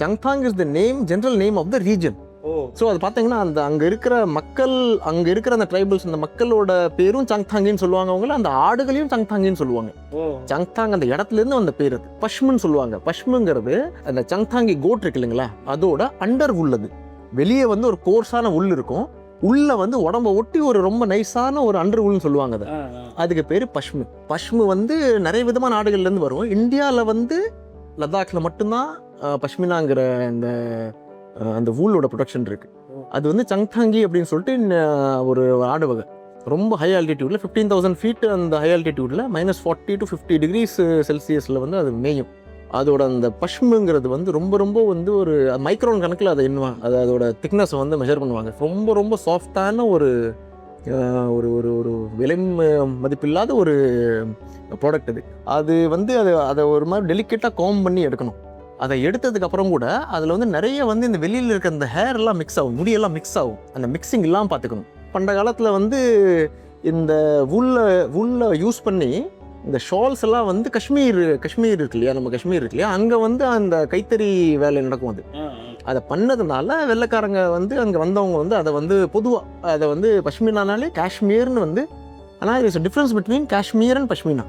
Changtang is the name, general name of the region. So அது பார்த்தீங்கன்னா அந்த அங்கே இருக்கிற மக்கள், அங்கே இருக்கிற அந்த ட்ரைபல்ஸ், அந்த மக்களோட பேரும் சங்தாங்கின்னு சொல்லுவாங்க. அவங்கள அந்த ஆடுகளையும் சங்தாங்கின்னு சொல்லுவாங்க. சங்தாங் அந்த இடத்துலேருந்து அந்த பேர் அது பஷ்முன்னு சொல்லுவாங்க. பஷ்முங்கிறது அந்த சங்தாங்கி கோட் இருக்கு இல்லைங்களா, அதோட அண்டர் உள்ளது. வெளியே வந்து ஒரு கோர்ஸான உள் இருக்கும், உள்ள வந்து உடம்ப ஒட்டி ஒரு ரொம்ப நைஸான ஒரு அண்டர் உள்னு சொல்லுவாங்க. அதை அதுக்கு பேர் பஷ்மு. பஷ்மு வந்து நிறைய விதமான ஆடுகள்லேருந்து வரும். இந்தியாவில் வந்து லடாக்ல மட்டும்தான் பஷ்மினாங்கிற அந்த வூலோட ப்ரொடக்ஷன் இருக்கு. அது வந்து சங்தாங்கி அப்படின்னு சொல்லிட்டு ஒரு ஆடு வகை. ரொம்ப ஹை ஆல்டிடியூட்ல 15,000 feet அந்த ஹை ஆல்டிடியூட்ல -40 to 50 degrees செல்சியஸில் வந்து அது மேயும். அதோட அந்த பஷ்முங்கிறது வந்து ரொம்ப ரொம்ப வந்து ஒரு மைக்ரோன் கணக்கில் அதை எண்ணுவாங்க. அதோட திக்னஸை வந்து மெஷர் பண்ணுவாங்க. ரொம்ப ரொம்ப சாஃப்டான ஒரு ஒரு ஒரு ஒரு விலை மதிப்பில்லாத ஒரு ப்ராடக்ட் அது. அது வந்து அதை ஒரு மாதிரி டெலிகேட்டாக காம் பண்ணி எடுக்கணும். அதை எடுத்ததுக்கு அப்புறம் கூட அதில் வந்து நிறைய வந்து இந்த வெளியில் இருக்க அந்த ஹேர் எல்லாம் மிக்ஸ் ஆகும், முடியெல்லாம் மிக்ஸ் ஆகும். அந்த மிக்சிங் இல்லாமல் பார்த்துக்கணும். பண்ட காலத்தில் வந்து இந்த வூல்ல யூஸ் பண்ணி இந்த ஷால்ஸ் எல்லாம் வந்து காஷ்மீர் இருக்கு இல்லையா, நம்ம காஷ்மீர் இருக்கு இல்லையா, அங்கே வந்து அந்த கைத்தறி வேலை நடக்கும். அதை பண்ணதுனால வெள்ளைக்காரங்க வந்து அங்கே வந்தவங்க வந்து அதை வந்து பொதுவாக அதை வந்து பஷ்மினானாலே காஷ்மீர்னு வந்து, ஆனால் it's difference between Kashmir and pashmina.